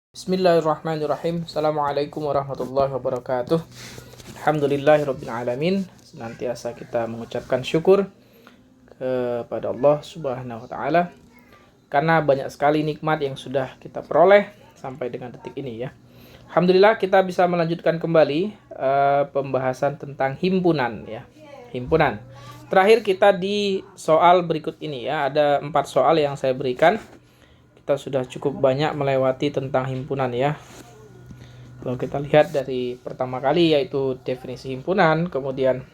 Bismillahirrahmanirrahim. Assalamualaikum warahmatullahi wabarakatuh. Alhamdulillahirabbil alamin. Senantiasa kita mengucapkan syukur kepada Allah Subhanahu wa taala karena banyak sekali nikmat yang sudah kita peroleh sampai dengan detik ini ya. Alhamdulillah kita bisa melanjutkan kembali pembahasan tentang himpunan ya. Himpunan. Terakhir kita di soal berikut ini ya. Ada 4 soal yang saya berikan. Kita sudah cukup banyak melewati tentang himpunan ya. Kalau kita lihat dari pertama kali yaitu definisi himpunan, kemudian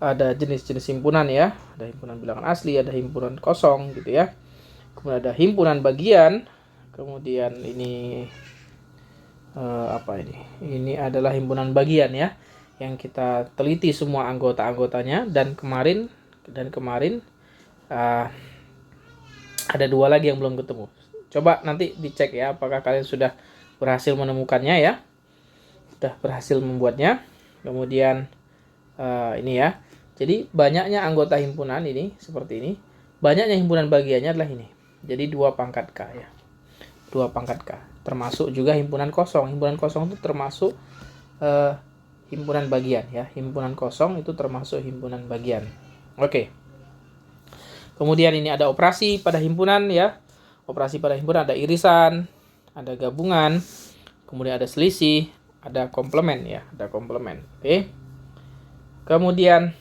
ada jenis-jenis himpunan ya. Ada himpunan bilangan asli, ada himpunan kosong gitu ya. Kemudian ada himpunan bagian. Kemudian ini Ini adalah himpunan bagian ya, yang kita teliti semua anggota-anggotanya dan kemarin ada 2 lagi yang belum ketemu. Coba nanti dicek ya apakah kalian sudah berhasil menemukannya ya. Sudah berhasil membuatnya. Kemudian ini ya. Jadi banyaknya anggota himpunan ini seperti ini. Banyaknya himpunan bagiannya adalah ini. Jadi 2 pangkat K ya. 2 pangkat K. Termasuk juga himpunan kosong. Himpunan kosong itu termasuk himpunan bagian ya. Himpunan kosong itu termasuk himpunan bagian. Oke. Kemudian ini ada operasi pada himpunan ya. Operasi pada himpunan ada irisan, ada gabungan, kemudian ada selisih, ada komplement ya, ada komplement. Oke. Kemudian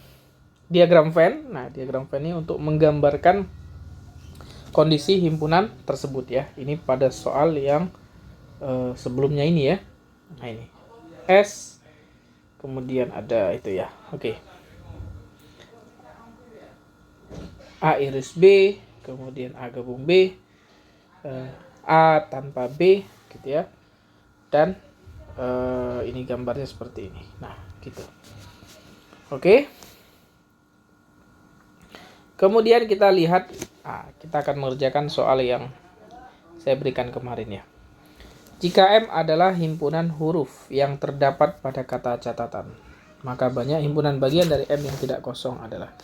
diagram Venn. Nah, diagram Venn ini untuk menggambarkan kondisi himpunan tersebut ya. Ini pada soal yang sebelumnya ini ya. Nah, ini S, kemudian ada itu ya. Oke. A iris B, kemudian A gabung B, A tanpa B gitu ya. Dan ini gambarnya seperti ini. Nah, gitu. Oke. Kemudian kita lihat, kita akan mengerjakan soal yang saya berikan kemarin ya. Jika M adalah himpunan huruf yang terdapat pada kata catatan, maka banyak himpunan bagian dari M yang tidak kosong adalah.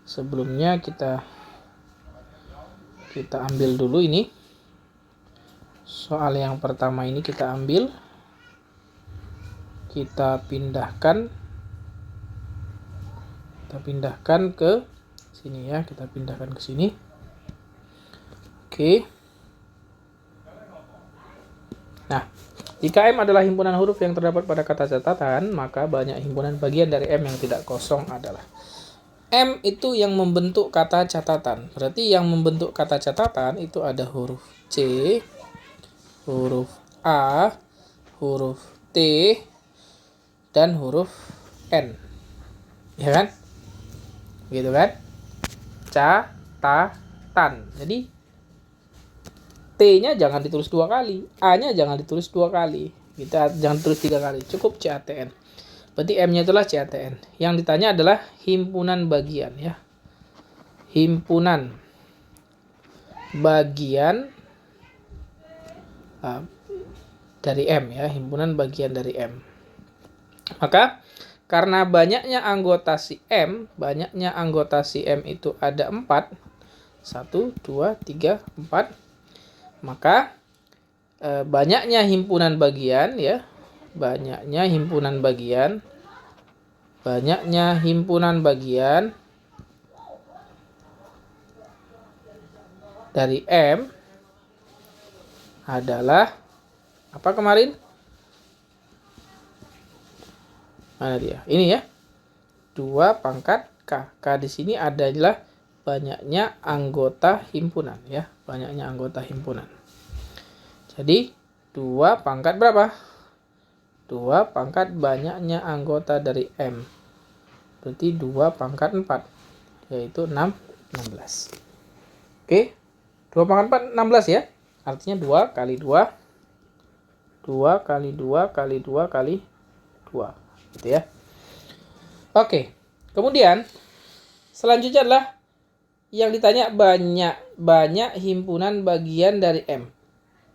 Sebelumnya kita ambil dulu ini. Soal yang pertama ini kita ambil. Kita pindahkan ke sini ya, kita pindahkan ke sini. Oke. Nah, jika M adalah himpunan huruf yang terdapat pada kata catatan, maka banyak himpunan bagian dari M yang tidak kosong adalah. M itu yang membentuk kata catatan. Berarti yang membentuk kata catatan itu ada huruf C, huruf A, huruf T, dan huruf N. Ya kan? Gitu kan? Catatan. Jadi T-nya jangan ditulis 2 kali, A-nya jangan ditulis 2 kali. Kita jangan tulis 3 kali, cukup CATN. Berarti M-nya itulah CATN. Yang ditanya adalah himpunan bagian ya. Himpunan bagian dari M ya, himpunan bagian dari M. Maka karena banyaknya anggota si M itu ada 4. 1, 2, 3, 4. Maka banyaknya himpunan bagian ya. Banyaknya himpunan bagian dari M adalah apa kemarin? Mana dia? Ini ya. 2 pangkat K. K di sini adalah banyaknya anggota himpunan ya. Banyaknya anggota himpunan. Jadi 2 pangkat berapa? 2 pangkat banyaknya anggota dari M. Berarti 2 pangkat 4. Yaitu 16. Oke. 2 pangkat 4, 16 ya. Artinya 2 kali 2. 2 kali 2 kali 2 kali 2. Gitu ya. Oke. Kemudian selanjutnya adalah yang ditanya banyak himpunan bagian dari M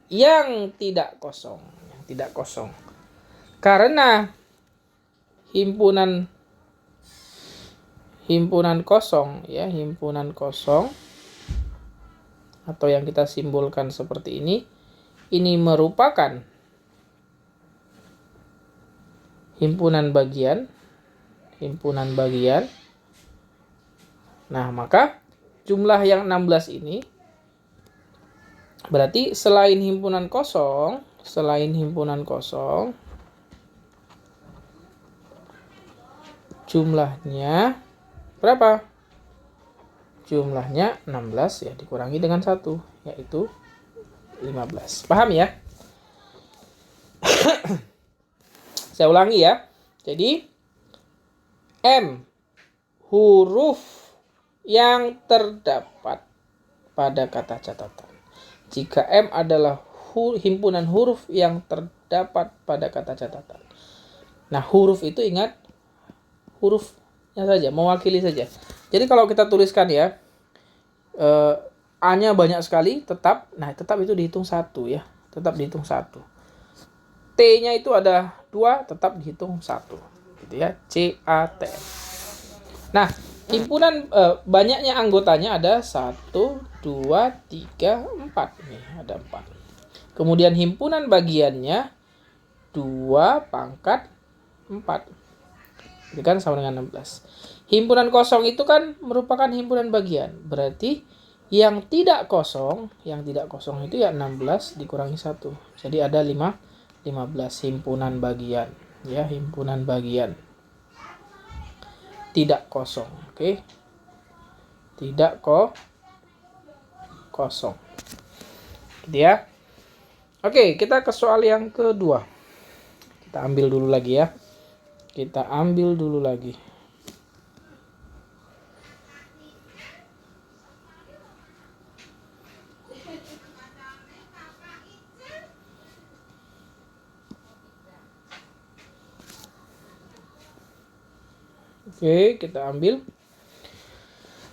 yang tidak kosong. Karena himpunan kosong ya, himpunan kosong atau yang kita simbolkan seperti ini ini merupakan himpunan bagian, nah maka jumlah yang 16 ini berarti selain himpunan kosong, jumlahnya berapa? Jumlahnya 16 ya, dikurangi dengan 1, yaitu 15. Paham ya? Saya ulangi ya. Jadi M huruf yang terdapat pada kata catatan. Jika M adalah himpunan huruf yang terdapat pada kata catatan. Nah, huruf itu ingat hurufnya saja, mewakili saja. Jadi kalau kita tuliskan ya, A-nya banyak sekali, tetap itu dihitung 1 ya. Tetap dihitung 1. T-nya itu ada 2, tetap dihitung 1. Gitu ya, C-A-T. Nah, himpunan banyaknya anggotanya ada 1, 2, 3, 4. Nih, ada 4. Kemudian himpunan bagiannya 2 pangkat 4. Itu kan sama dengan 16. Himpunan kosong itu kan merupakan himpunan bagian. Berarti yang tidak kosong itu ya 16 dikurangi 1. Jadi ada 15 himpunan bagian. Ya, himpunan bagian. Tidak kosong. Oke. Tidak kosong. Gitu ya. Oke, kita ke soal yang kedua. Kita ambil dulu lagi ya. Oke, kita ambil.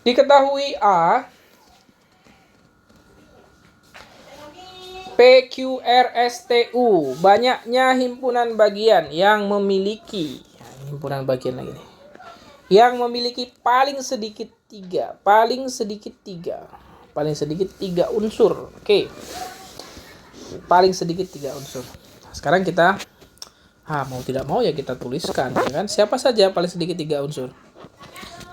Diketahui A, P, Q, R, S, T, U. Banyaknya himpunan bagian yang memiliki, himpunan bagian lagi nih, yang memiliki paling sedikit 3 unsur. Oke. Paling sedikit 3 unsur. Sekarang kita mau tidak mau ya kita tuliskan, ya kan? Siapa saja paling sedikit 3 unsur?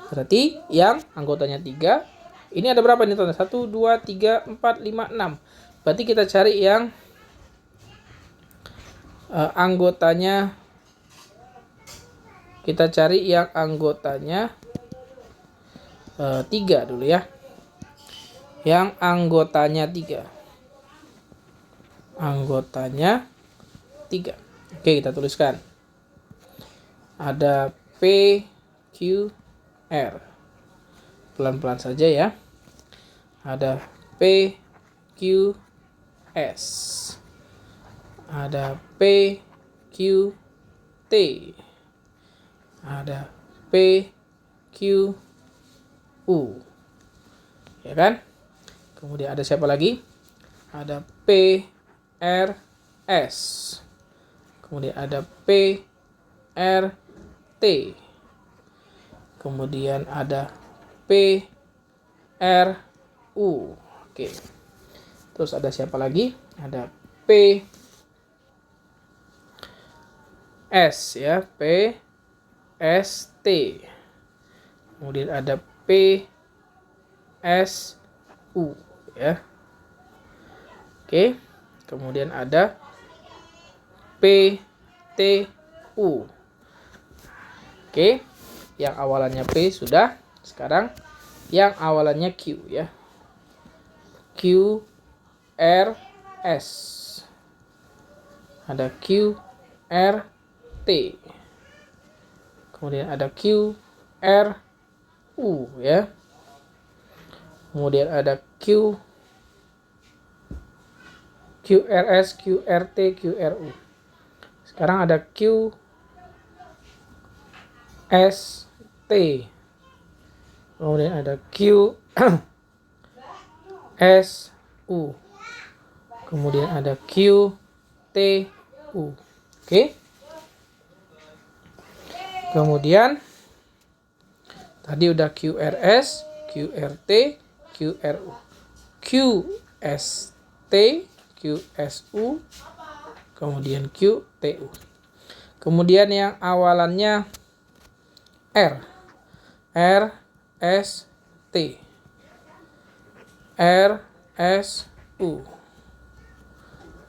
Berarti yang anggotanya 3. Ini ada berapa nih, teman? 1, 2, 3, 4, 5, 6. Berarti kita cari yang anggotanya 3 dulu ya. Yang anggotanya 3. Oke, kita tuliskan. Ada P, Q, R. Pelan-pelan saja ya. Ada P, Q, S. Ada P, Q, T. Ada P, Q, U. Ya kan? Kemudian ada siapa lagi? Ada P, R, S. Kemudian ada P, R, T. Kemudian ada P, R, U. Oke. Terus ada siapa lagi? Ada P, S ya, P, S, T. Kemudian ada P, S, U ya. Oke. Kemudian ada P, T, U. Oke. Yang awalannya P sudah. Sekarang yang awalannya Q ya. Q, R, S. Ada Q, R, T. Kemudian ada Q, R, U ya. Kemudian ada Q, QRS, QRT, QRU. Sekarang ada Q, S, T. Kemudian ada Q, S, U. Kemudian ada Q, T, U. Oke. Kemudian tadi udah QRS, QRT, QRU. QST, QSU, kemudian QTU. Kemudian yang awalannya R, RST, RSU.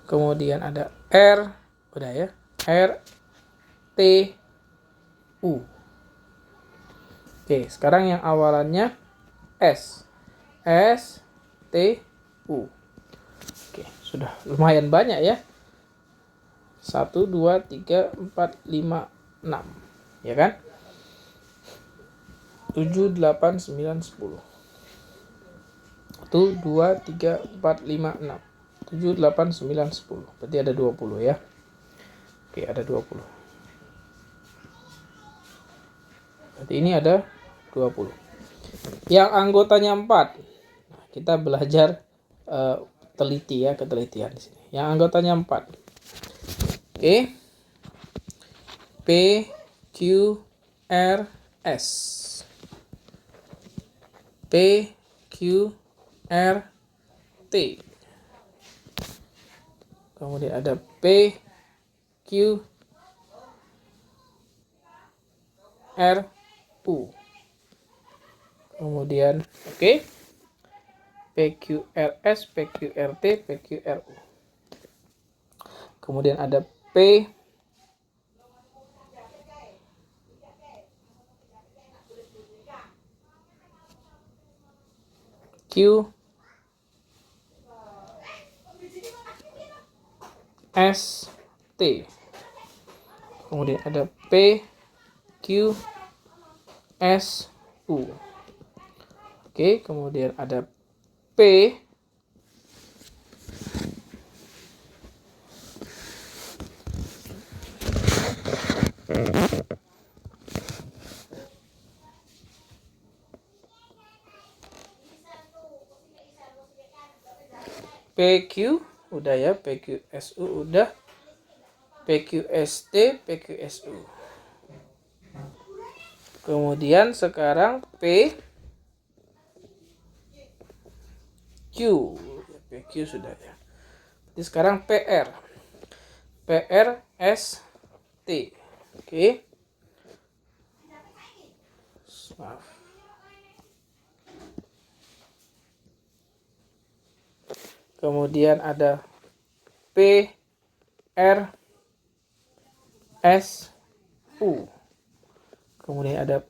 Kemudian ada R, udah ya, RTU. Oke, sekarang yang awalannya S, STU. Oke, sudah lumayan banyak ya. 1, 2, 3, 4, 5, 6. Ya kan? 7, 8, 9, 10. 1, 2, 3, 4, 5, 6. 7, 8, 9, 10. Berarti ada 20 ya. Oke, ada 20. Berarti ini ada 20. Yang anggotanya 4. Nah, kita belajar teliti ya, ketelitian di sini. Yang anggotanya 4. Oke. P, Q, R, S. P, Q, R, T. Kemudian ada P, Q, R, U. Kemudian oke. PQRS, PQRT, PQRU. Kemudian ada P, Q, S, T. Kemudian ada P, Q, S, U. Oke, kemudian ada P, PQ udah ya, PQSU udah, PQST, PQSU. Kemudian sekarang PQ sudah ya. Jadi sekarang PRST. Oke. Maaf. Kemudian ada PRSU. Kemudian ada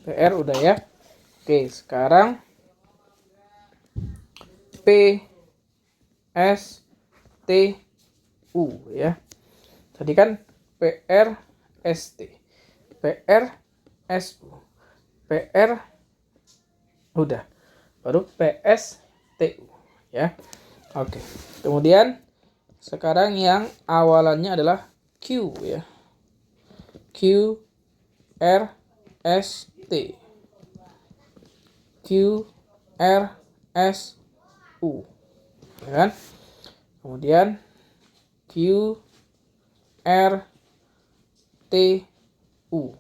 PR udah ya. Oke, sekarang PSTU ya. Tadi kan PRST, PRSU, PR udah. Baru PSTU ya. Oke. Kemudian sekarang yang awalannya adalah Q ya. Q, R, S, T. Q, R, S, U. Ya kan? Kemudian Q, R, T, U.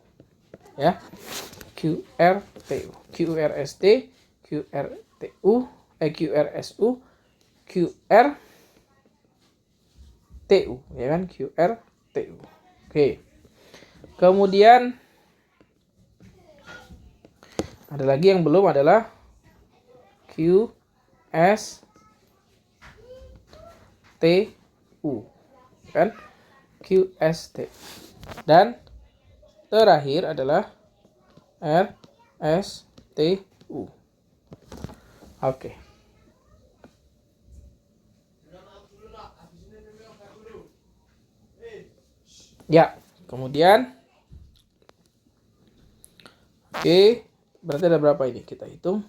Ya. Q, R, T, U. Q, R, S, T, Q, R, T, U, Q, R, S, U, Q, R, TU, ya kan? QR, TU. Oke. Kemudian ada lagi yang belum adalah QS, TU, kan? QST. Dan terakhir adalah RSTU. Oke. Ya, kemudian oke, berarti ada berapa ini? Kita hitung.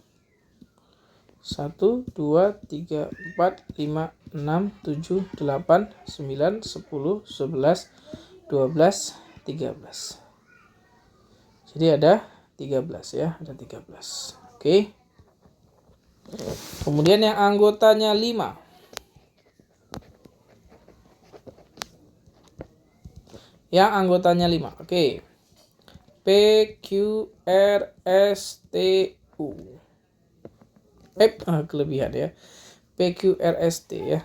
1, 2, 3, 4, 5, 6, 7, 8, 9, 10, 11, 12, 13. Jadi ada 13 ya, ada 13. Oke. Kemudian yang anggotanya 5. Yang anggotanya 5. Oke. PQRSTU. kelebihan ya. PQRST ya.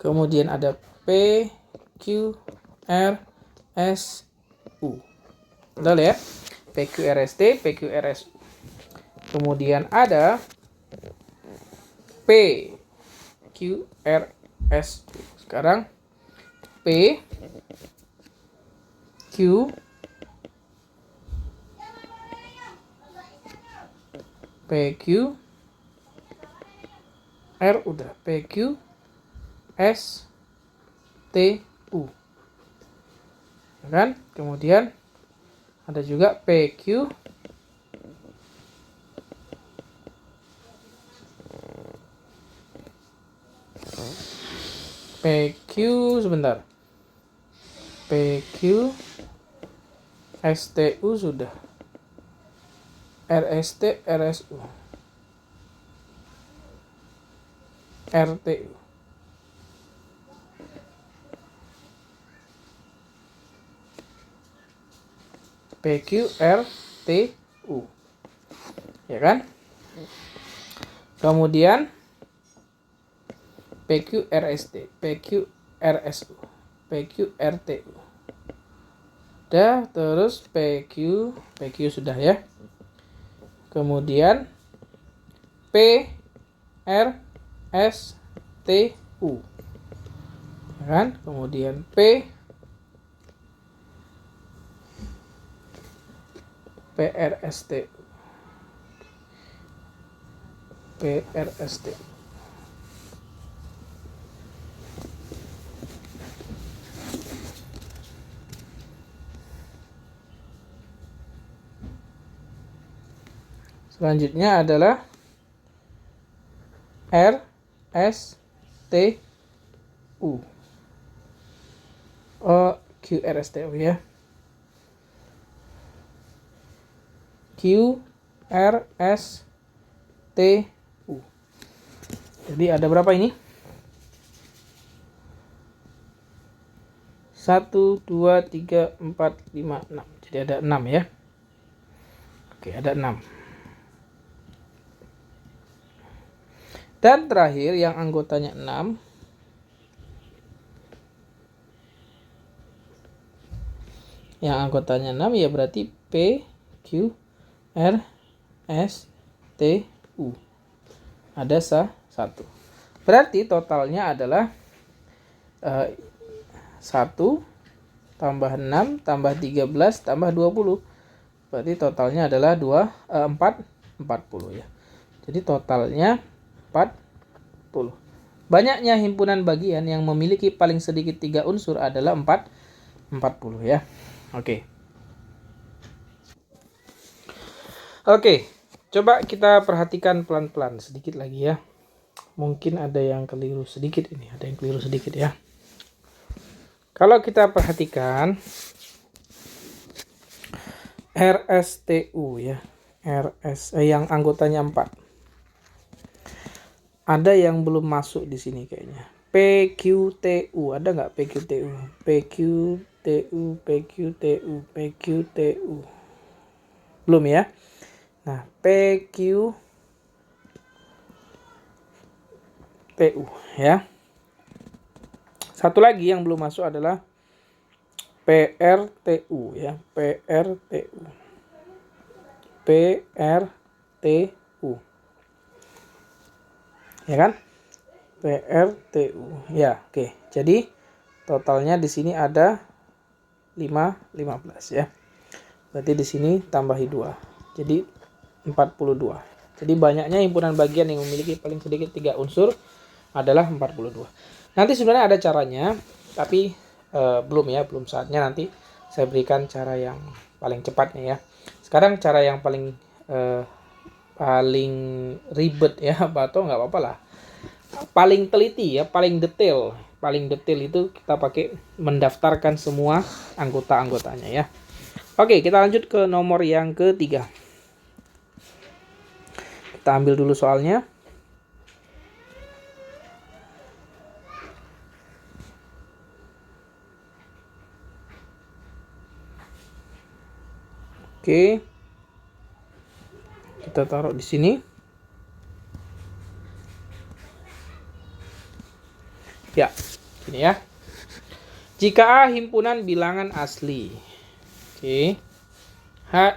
Kemudian ada PQRSU. Betul ya? PQRST, PQRSU. Kemudian ada PQRSU. Sekarang PQ R udah, PQ STU, kan? Kemudian ada juga PQ sebentar, PQ STU sudah, RST RSU, RTU. PQRTU, ya kan? Kemudian PQRST, PQRSU, PQRTU. Udah, terus PQ sudah ya. Kemudian PRSTU, ya kan? Kemudian PRSTU. Selanjutnya adalah RSTU. QRSTU ya. QRSTU. Jadi ada berapa ini? 1, 2, 3, 4, 5, 6. Jadi ada 6 ya. Oke, ada 6. Dan terakhir yang anggotanya 6. Yang anggotanya 6 ya berarti PQ R S T U. Ada 1. Berarti totalnya adalah 1 tambah 6 tambah 13 tambah 20. Berarti totalnya adalah 40 ya. Jadi totalnya 40. Banyaknya himpunan bagian yang memiliki paling sedikit 3 unsur adalah 40 ya. Oke. Coba kita perhatikan pelan-pelan sedikit lagi ya. Mungkin ada yang keliru sedikit ini, ya. Kalau kita perhatikan RSTU ya. Yang anggotanya 4. Ada yang belum masuk di sini kayaknya. PQTU, ada nggak PQTU? PQTU. Belum ya? Nah, PQTU ya. Satu lagi yang belum masuk adalah PRTU ya. PRTU. Ya kan? PRTU. Ya, oke. Jadi totalnya di sini ada 15 ya. Berarti di sini tambahi 2. Jadi 42. Jadi banyaknya himpunan bagian yang memiliki paling sedikit 3 unsur adalah 42. Nanti sebenarnya ada caranya, tapi belum saatnya. Nanti saya berikan cara yang paling cepatnya ya. Sekarang cara yang paling ribet ya, atau nggak apa-apa lah, paling teliti ya, paling detail itu kita pakai mendaftarkan semua anggota-anggotanya ya. Oke, kita lanjut ke nomor yang ketiga. Kita ambil dulu soalnya. Oke, kita taruh di sini. Ya, ini ya. Jika A himpunan bilangan asli. Oke. A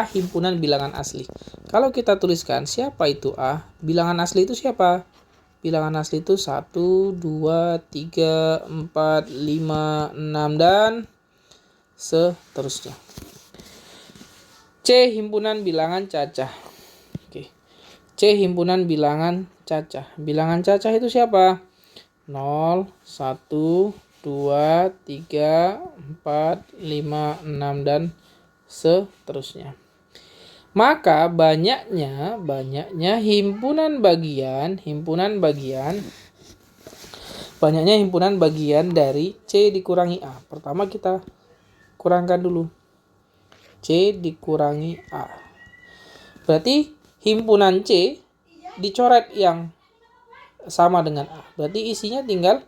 himpunan bilangan asli. Kalau kita tuliskan siapa itu A? Bilangan asli itu siapa? Bilangan asli itu 1, 2, 3, 4, 5, 6 dan seterusnya. C himpunan bilangan cacah. Oke. C himpunan bilangan cacah. Bilangan cacah itu siapa? 0, 1, 2, 3, 4, 5, 6 dan seterusnya. Maka banyaknya himpunan bagian dari C dikurangi A. Pertama kita kurangkan dulu. C dikurangi A. Berarti himpunan C dicoret yang sama dengan A. Berarti isinya tinggal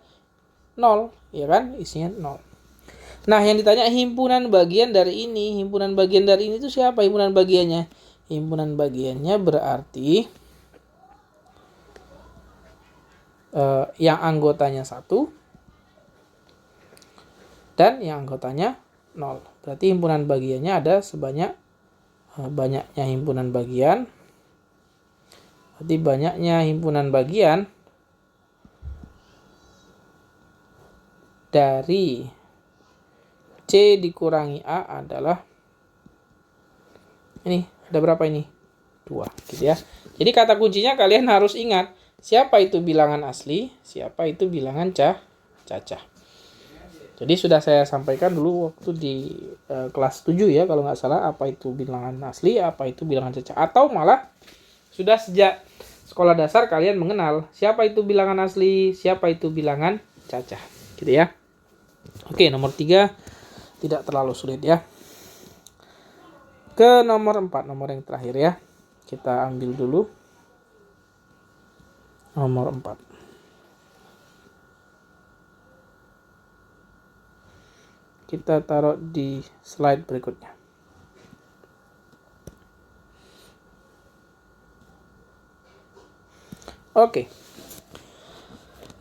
0, ya kan? Isinya 0. Nah, yang ditanya himpunan bagian dari ini. Himpunan bagian dari ini itu siapa himpunan bagiannya? Himpunan bagiannya berarti yang anggotanya 1 dan yang anggotanya 0. Berarti himpunan bagiannya ada sebanyak banyaknya himpunan bagian. Berarti banyaknya himpunan bagian dari C dikurangi A adalah ini, ada berapa ini? 2, gitu ya. Jadi kata kuncinya kalian harus ingat, siapa itu bilangan asli, siapa itu bilangan cacah. Jadi sudah saya sampaikan dulu waktu di kelas 7 ya, kalau nggak salah, apa itu bilangan asli, apa itu bilangan cacah. Atau malah sudah sejak sekolah dasar kalian mengenal siapa itu bilangan asli, siapa itu bilangan cacah, gitu ya. Oke, nomor 3 tidak terlalu sulit ya. Ke nomor 4, nomor yang terakhir ya. Kita ambil dulu nomor 4. Kita taruh di slide berikutnya. Oke.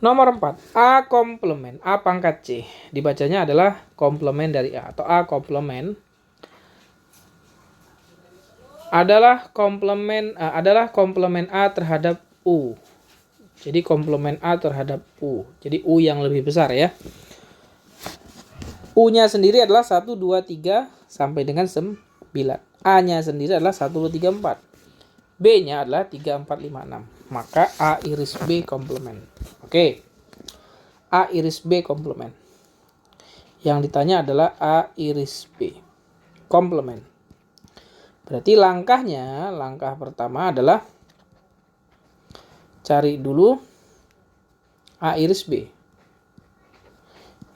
Nomor 4, A komplement, A pangkat C. Dibacanya adalah komplement dari A atau A komplement adalah komplement A terhadap U. Jadi komplement A terhadap U. Jadi U yang lebih besar ya. U-nya sendiri adalah 1, 2, 3 sampai dengan 9. A-nya sendiri adalah 1, 2, 3, 4. B-nya adalah 3, 4, 5, 6. Maka A iris B komplement. Oke. A iris B komplement. Yang ditanya adalah A iris B komplement. Berarti langkah pertama adalah cari dulu A iris B.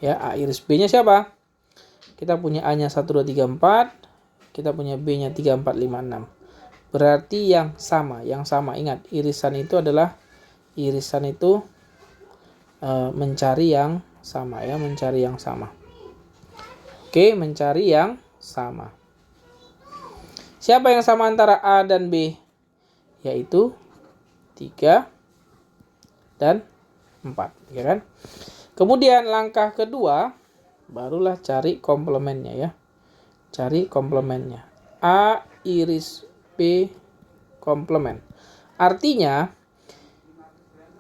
Ya, A iris B-nya siapa? Kita punya A-nya 1, 2, 3, 4. Kita punya B-nya 3, 4, 5, 6. Berarti yang sama. Ingat, irisan itu mencari yang sama ya, mencari yang sama. Oke, mencari yang sama. Siapa yang sama antara A dan B? Yaitu 3 dan 4, ya kan? Kemudian langkah kedua barulah cari komplemennya ya. Cari komplemennya. A iris B komplement. Artinya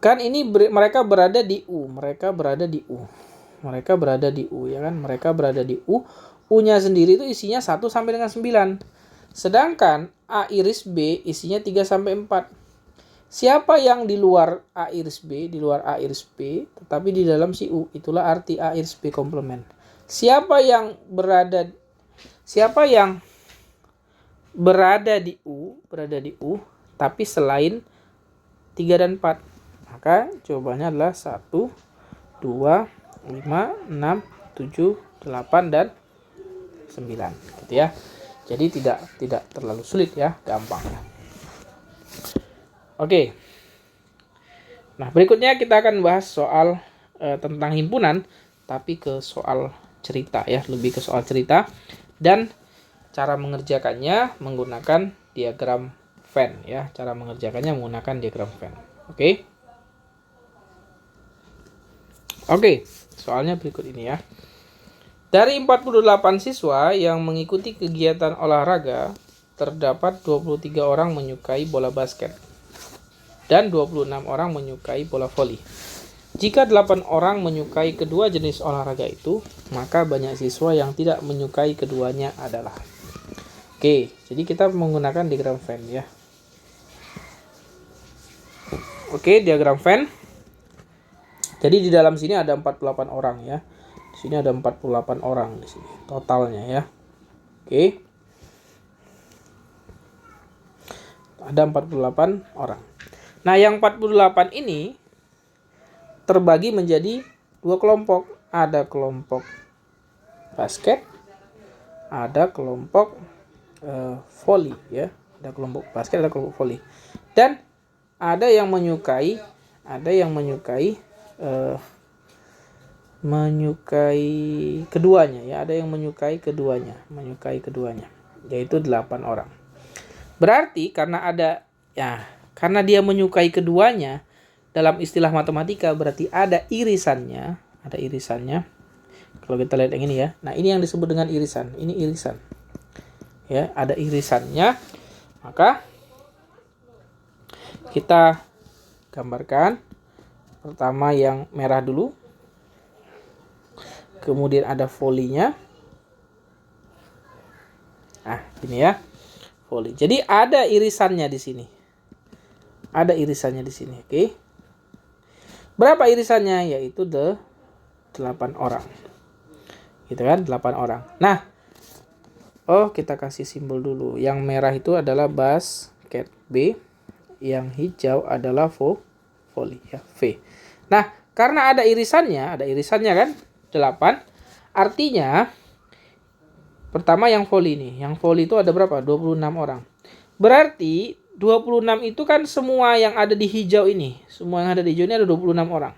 kan ini mereka berada di U, ya kan? Mereka berada di U. U-nya sendiri itu isinya 1 sampai dengan 9. Sedangkan A iris B isinya 3 sampai 4. Siapa yang di luar A iris B, tetapi di dalam si U, itulah arti A iris B komplement. Siapa yang berada di U, tapi selain 3 dan 4. Maka jawabannya adalah 1, 2, 5, 6, 7, 8 dan 9, gitu ya. Jadi tidak terlalu sulit ya, gampang ya. Oke. Nah, berikutnya kita akan bahas soal tentang himpunan, tapi ke soal cerita ya, lebih ke soal cerita dan cara mengerjakannya menggunakan diagram Venn ya, Oke. Oke, soalnya berikut ini ya. Dari 48 siswa yang mengikuti kegiatan olahraga, terdapat 23 orang menyukai bola basket dan 26 orang menyukai bola voli. Jika 8 orang menyukai kedua jenis olahraga itu, maka banyak siswa yang tidak menyukai keduanya adalah. Oke, jadi kita menggunakan diagram Venn ya. Oke, diagram Venn. Jadi di dalam sini ada 48 orang ya. Di sini ada 48 orang di sini totalnya ya. Oke. Ada 48 orang. Nah, yang 48 ini terbagi menjadi dua kelompok. Ada kelompok basket, ada kelompok volley ya. Ada kelompok basket, ada kelompok volley. Dan ada yang menyukai keduanya ya, ada yang menyukai keduanya, yaitu 8 orang. Berarti karena dia menyukai keduanya, dalam istilah matematika berarti ada irisannya. Kalau kita lihat yang ini ya. Nah, ini yang disebut dengan irisan. Ini irisan. Ya, ada irisannya. Maka kita gambarkan. Pertama yang merah dulu. Kemudian ada volley-nya. Nah, ini ya. Volley. Jadi ada irisannya di sini. Oke. Berapa irisannya? Yaitu 8 orang. Gitu kan? 8 orang. Nah, kita kasih simbol dulu. Yang merah itu adalah basket B, yang hijau adalah volley ya, V. Nah, karena ada irisannya kan 8. Artinya pertama yang volley nih. Yang volley itu ada berapa? 26 orang. Berarti 26 itu kan semua yang ada di hijau ini. Semua yang ada di hijau ini ada 26 orang.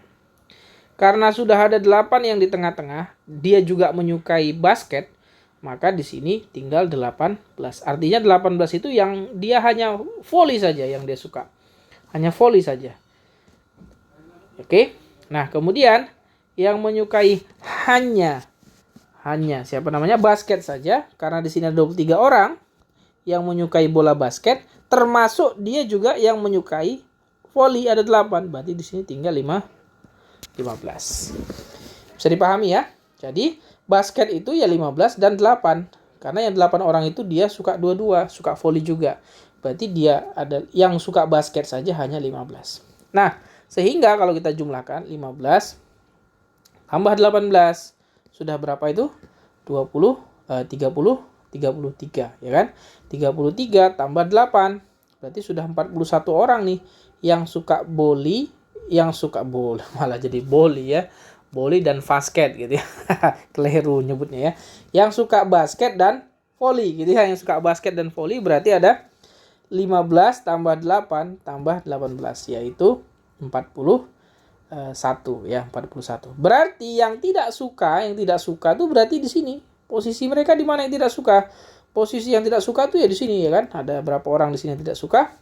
Karena sudah ada 8 yang di tengah-tengah, dia juga menyukai basket, maka di sini tinggal 18. Artinya 18 itu yang dia hanya volley saja yang dia suka. Hanya volley saja. Oke. Nah, kemudian yang menyukai hanya siapa namanya? Basket saja, karena di sini ada 23 orang yang menyukai bola basket, termasuk dia juga yang menyukai volley ada 8. Berarti di sini tinggal 15. Bisa dipahami ya? Jadi basket itu ya 15 dan 8. Karena yang 8 orang itu dia suka dua-dua, suka volley juga. Berarti dia ada yang suka basket saja hanya 15. Nah, sehingga kalau kita jumlahkan 15 tambah 18 sudah berapa itu? 33 ya kan? 33 tambah 8 berarti sudah 41 orang nih yang suka volley, malah jadi volley ya. Volley dan basket gitu ya. Keliru nyebutnya ya. Yang suka basket dan volley gitu ya. Yang suka basket dan volley berarti ada 15 tambah 8 tambah 18 yaitu 41 ya, 41. Berarti yang tidak suka tuh berarti di sini. Posisi mereka di mana yang tidak suka? Posisi yang tidak suka tuh ya di sini ya kan. Ada berapa orang di sini yang tidak suka?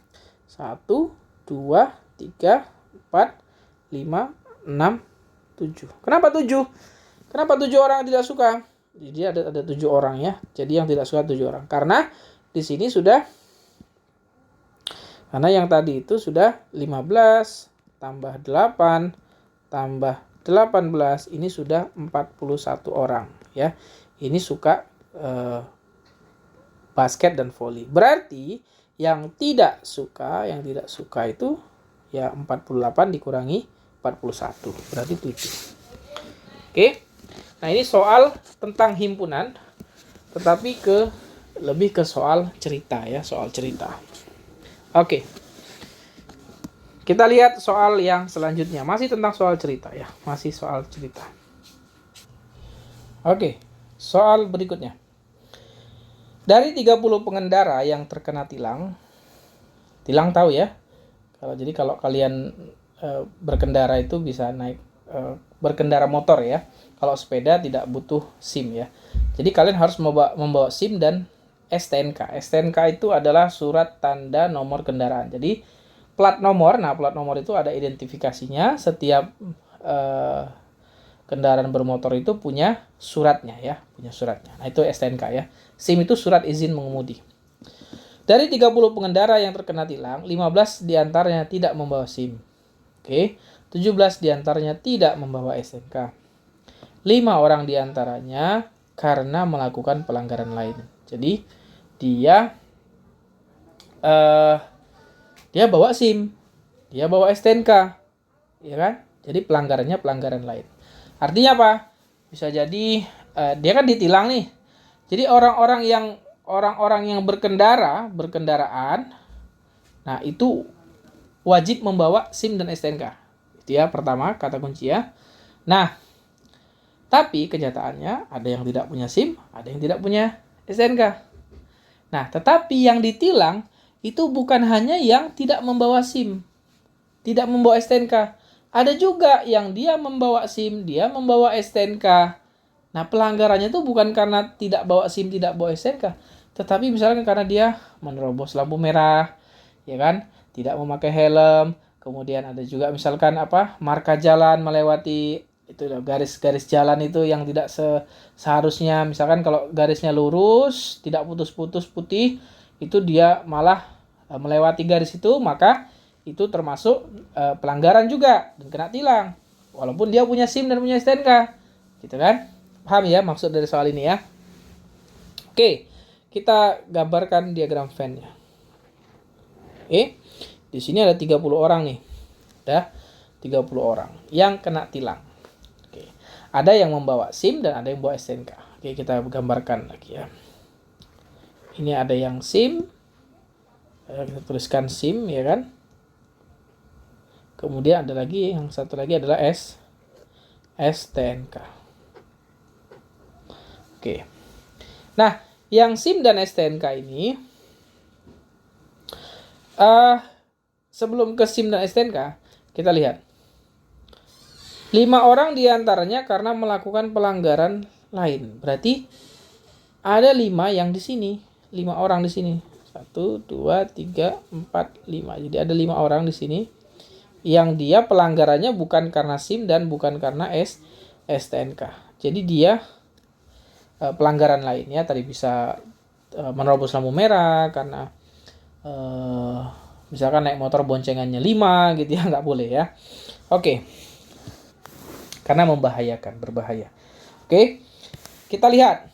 1 2 3 4 5 6 7. Kenapa 7? Kenapa 7 orang yang tidak suka? Jadi ada 7 orang ya. Jadi yang tidak suka 7 orang. Karena di sini karena yang tadi itu sudah 15 tambah 8 tambah 18 ini sudah 41 orang ya. Ini suka basket dan volley. Berarti yang tidak suka itu ya 48 dikurangi 41 berarti 7. Oke. Nah, ini soal tentang himpunan tetapi lebih ke soal cerita ya, soal cerita. Oke. Kita lihat soal yang selanjutnya. Masih tentang soal cerita ya. Masih soal cerita. Oke. Soal berikutnya. Dari 30 pengendara yang terkena tilang tahu ya. Kalau kalian berkendara itu bisa naik berkendara motor ya. Kalau sepeda tidak butuh SIM ya. Jadi kalian harus membawa SIM dan STNK. STNK itu adalah surat tanda nomor kendaraan. Jadi plat nomor itu ada identifikasinya. Setiap kendaraan bermotor itu punya suratnya ya, punya suratnya. Nah, itu STNK ya. SIM itu surat izin mengemudi. Dari 30 pengendara yang terkena tilang, 15 diantaranya tidak membawa SIM. Oke, 17 diantaranya tidak membawa STNK. 5 orang diantaranya karena melakukan pelanggaran lain. Jadi dia bawa SIM, dia bawa STNK, ya kan? Jadi pelanggarannya pelanggaran lain. Artinya apa? Bisa jadi dia kan ditilang nih. Jadi orang-orang yang berkendaraan, nah itu wajib membawa SIM dan STNK. Itu ya pertama kata kunci ya. Nah, tapi kenyataannya ada yang tidak punya SIM, ada yang tidak punya STNK. Nah, tetapi yang ditilang itu bukan hanya yang tidak membawa SIM, tidak membawa STNK. Ada juga yang dia membawa SIM, dia membawa STNK. Nah, pelanggarannya itu bukan karena tidak bawa SIM, tidak bawa STNK, tetapi misalkan karena dia menerobos lampu merah, ya kan? Tidak memakai helm. Kemudian ada juga misalkan marka jalan melewati itu garis-garis jalan itu yang tidak seharusnya. Misalkan kalau garisnya lurus, tidak putus-putus putih, itu dia malah melewati garis itu, maka itu termasuk pelanggaran juga dan kena tilang. Walaupun dia punya SIM dan punya STNK. Gitu kan? Paham ya maksud dari soal ini ya? Oke, kita gambarkan diagram Venn-nya. Oke. Di sini ada 30 orang nih. Ada 30 orang yang kena tilang. Oke. Ada yang membawa SIM dan ada yang membawa STNK. Oke, kita gambarkan lagi ya. Ini ada yang SIM. Kita tuliskan SIM ya kan. Kemudian ada lagi yang satu lagi adalah STNK. Oke. Nah, yang SIM dan STNK ini sebelum ke SIM dan STNK, kita lihat. 5 orang diantaranya karena melakukan pelanggaran lain. Berarti ada 5 yang di sini. 5 orang di sini. 1, 2, 3, 4, 5. Jadi ada 5 orang di sini. Yang dia pelanggarannya bukan karena SIM dan bukan karena STNK. Jadi dia pelanggaran lainnya tadi bisa menerobos lampu merah karena misalkan naik motor boncengannya 5 gitu ya, nggak boleh ya. Oke. Karena membahayakan, berbahaya. Oke. Kita lihat.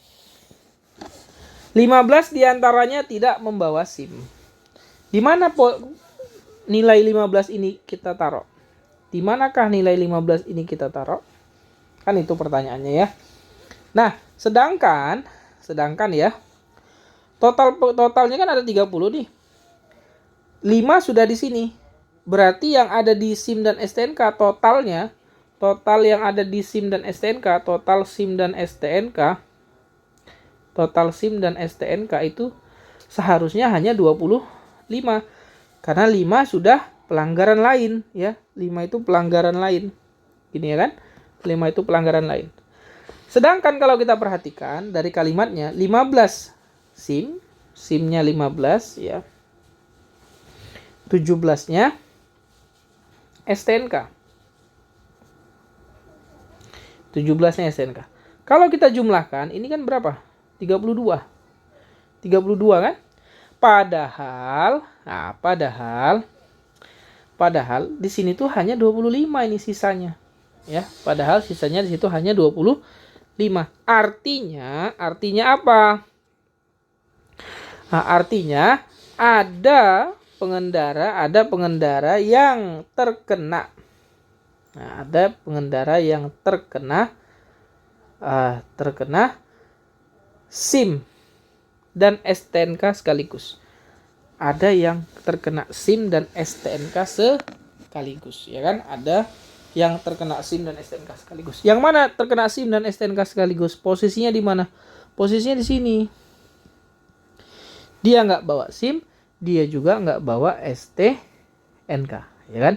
15 diantaranya tidak membawa SIM. Di mana nilai 15 ini kita taruh? Di manakah nilai 15 ini kita taruh? Kan itu pertanyaannya ya. Nah, sedangkan ya, totalnya kan ada 30 nih. 5 sudah di sini. Berarti yang ada di SIM dan STNK total yang ada di SIM dan STNK, total SIM dan STNK itu seharusnya hanya 25. Karena 5 sudah pelanggaran lain ya. 5 itu pelanggaran lain. Gini ya kan? 5 itu pelanggaran lain. Sedangkan kalau kita perhatikan dari kalimatnya 15 SIM-nya 15 ya. 17-nya STNK. 17-nya STNK. Kalau kita jumlahkan ini kan berapa? 32. 32 kan? Padahal di sini tuh hanya 25 ini sisanya. Ya, padahal sisanya di situ hanya 25. Artinya apa? Nah, artinya ada pengendara yang terkena. Nah, ada pengendara yang terkena SIM dan STNK sekaligus. Ada yang terkena SIM dan STNK sekaligus, ya kan? Ada yang terkena SIM dan STNK sekaligus. Yang mana terkena SIM dan STNK sekaligus? Posisinya di mana? Posisinya di sini. Dia nggak bawa SIM, dia juga nggak bawa STNK, ya kan?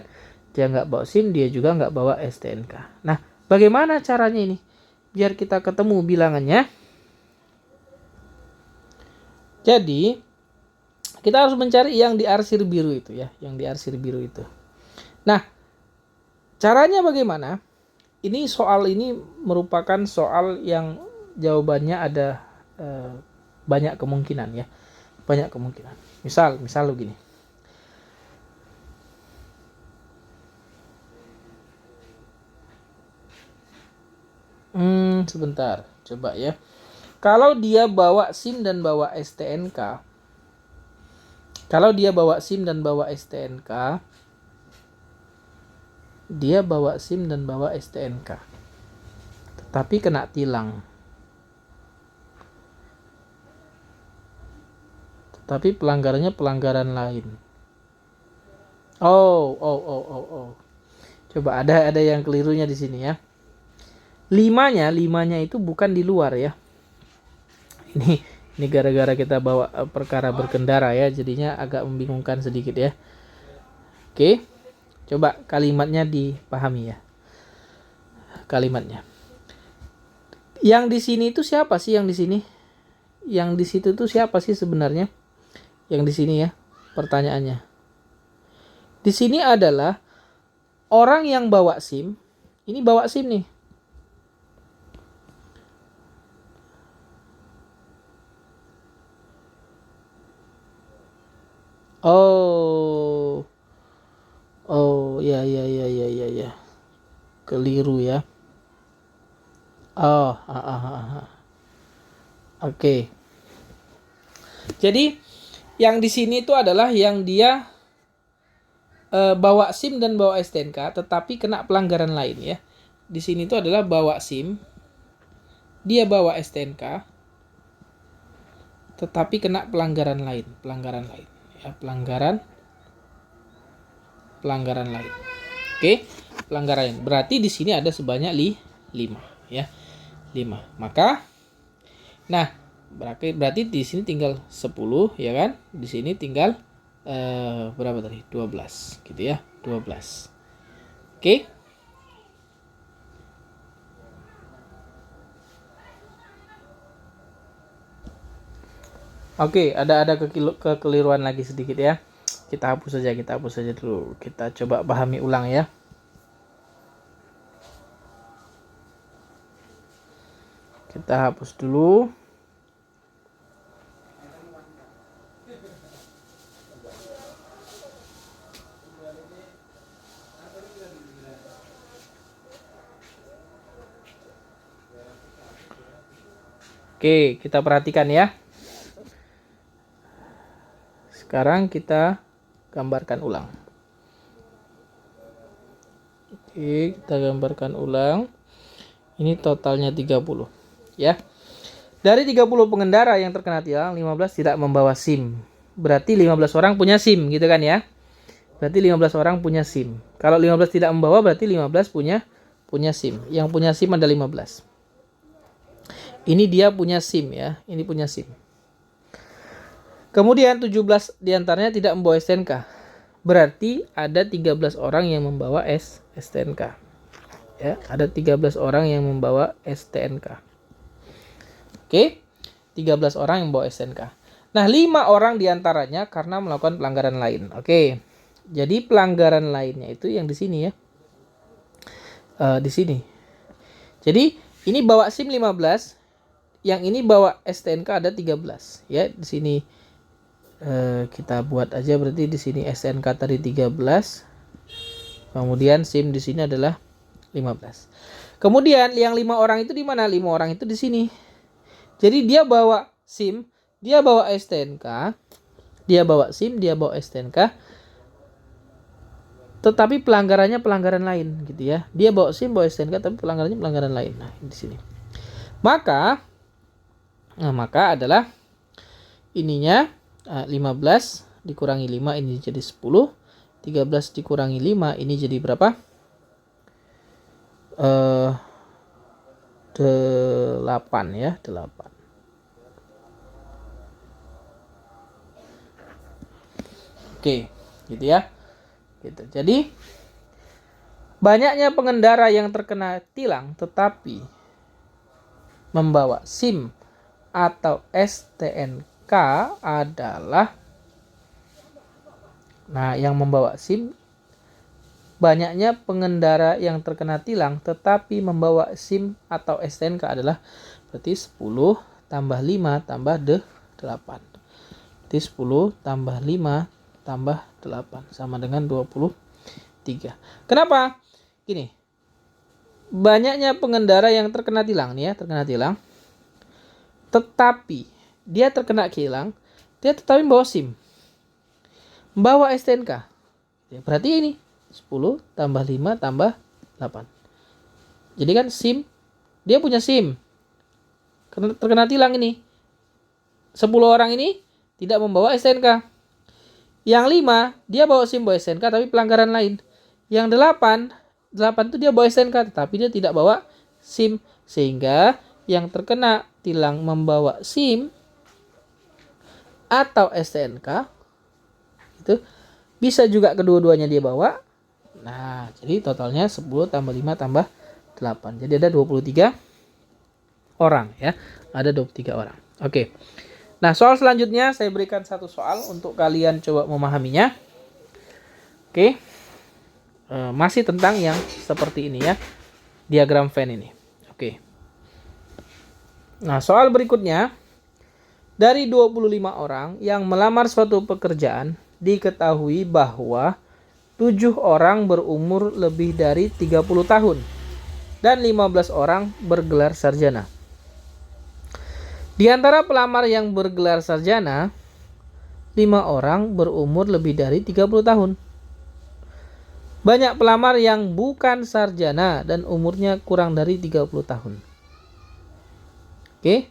Dia nggak bawa SIM, dia juga nggak bawa STNK. Nah, bagaimana caranya ini? Biar kita ketemu bilangannya. Jadi, kita harus mencari yang di arsir biru itu ya, yang di arsir biru itu. Nah, caranya bagaimana? ini soal ini merupakan soal yang jawabannya ada banyak kemungkinan ya. Banyak kemungkinan. Misal begini. Sebentar, coba ya. Kalau dia bawa SIM dan bawa STNK, dia bawa SIM dan bawa STNK, tetapi kena tilang. Tetapi pelanggarannya pelanggaran lain. Oh. Coba ada yang kelirunya di sini ya. Limanya itu bukan di luar ya. Ini gara-gara kita bawa perkara berkendara ya, jadinya agak membingungkan sedikit ya. Oke. Coba kalimatnya dipahami ya. Kalimatnya. Yang di sini itu siapa sih yang di sini? Yang di situ tuh siapa sih sebenarnya? Yang di sini ya, pertanyaannya. Di sini adalah orang yang bawa SIM. Ini bawa SIM nih. Oh, ya. Keliru ya. Oh, Oke. Jadi yang di sini itu adalah yang dia bawa SIM dan bawa STNK, tetapi kena pelanggaran lain ya. Di sini itu adalah bawa SIM, dia bawa STNK, tetapi kena pelanggaran lain ya, pelanggaran lain. Oke, pelanggaran. Berarti di sini ada sebanyak 5 ya. 5. Maka berarti di sini tinggal 10 ya kan? Di sini tinggal berapa tadi? 12 gitu ya. 12. Oke. Oke, ada kekeliruan lagi sedikit ya. Kita hapus saja dulu. Kita coba pahami ulang ya. Kita hapus dulu. Oke, kita perhatikan ya. Sekarang kita gambarkan ulang. Oke, kita gambarkan ulang. Ini totalnya 30 ya. Dari 30 pengendara yang terkena tilang, 15 tidak membawa SIM. Berarti 15 orang punya SIM gitu kan ya. Berarti 15 orang punya SIM. Kalau 15 tidak membawa berarti 15 punya SIM. Yang punya SIM ada 15. Ini dia punya SIM ya. Ini punya SIM. Kemudian 17 diantaranya tidak membawa STNK. Berarti ada 13 orang yang membawa STNK. Ya, ada 13 orang yang membawa STNK. Oke. 13 orang yang membawa STNK. Nah, 5 orang diantaranya karena melakukan pelanggaran lain. Oke. Jadi pelanggaran lainnya itu yang di sini ya. Di sini. Jadi ini bawa SIM 15, yang ini bawa STNK ada 13 ya. Di sini kita buat aja, berarti di sini STNK tadi 13. Kemudian SIM di sini adalah 15. Kemudian yang 5 orang itu di mana? 5 orang itu di sini. Jadi dia bawa SIM, dia bawa STNK, dia bawa SIM, dia bawa STNK. Tetapi pelanggarannya pelanggaran lain gitu ya. Dia bawa SIM, bawa STNK, tapi pelanggarannya pelanggaran lain. Nah, di sini. Maka adalah ininya 15 dikurangi 5 ini jadi 10. 13 dikurangi 5 ini jadi berapa? 8 ya, 8. Oke, gitu ya. Gitu. Jadi banyaknya pengendara yang terkena tilang tetapi membawa SIM atau STNK adalah, nah yang membawa SIM banyaknya pengendara yang terkena tilang tetapi membawa SIM atau STNK adalah berarti 10 tambah 5 tambah 8. Berarti 10 tambah 5 tambah 8 sama dengan 23. Kenapa? Gini. Banyaknya pengendara yang terkena tilang nih ya, terkena tilang. Tetapi dia terkena tilang, dia tetapi membawa SIM. Membawa STNK. Ya, berarti ini 10 tambah 5 tambah 8. Jadi kan SIM, dia punya SIM. Terkena tilang ini. 10 orang ini tidak membawa STNK. Yang 5, dia bawa SIM, bawa STNK tapi pelanggaran lain. Yang 8 itu dia bawa STNK tetapi dia tidak bawa SIM. Sehingga yang terkena tilang membawa SIM atau STNK itu bisa juga kedua-duanya dia bawa. Nah, jadi totalnya 10 tambah 5 tambah 8. Jadi ada 23 orang ya. Ada 23 orang. Oke. Nah, soal selanjutnya saya berikan satu soal untuk kalian coba memahaminya. Oke. Masih tentang yang seperti ini ya. Diagram Venn ini. Oke. Nah, soal berikutnya. Dari 25 orang yang melamar suatu pekerjaan, diketahui bahwa 7 orang berumur lebih dari 30 tahun dan 15 orang bergelar sarjana. Di antara pelamar yang bergelar sarjana, 5 orang berumur lebih dari 30 tahun. Banyak pelamar yang bukan sarjana dan umurnya kurang dari 30 tahun. Oke.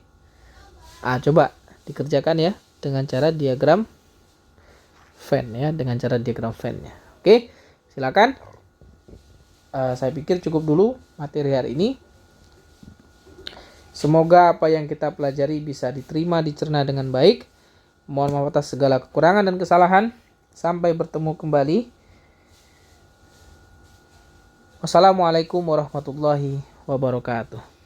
Coba dikerjakan ya dengan cara diagram Venn ya, dengan cara diagram Venn-nya. Oke, silakan. Saya pikir cukup dulu materi hari ini. Semoga apa yang kita pelajari bisa diterima, dicerna dengan baik. Mohon maaf atas segala kekurangan dan kesalahan. Sampai bertemu kembali. Wassalamualaikum warahmatullahi wabarakatuh.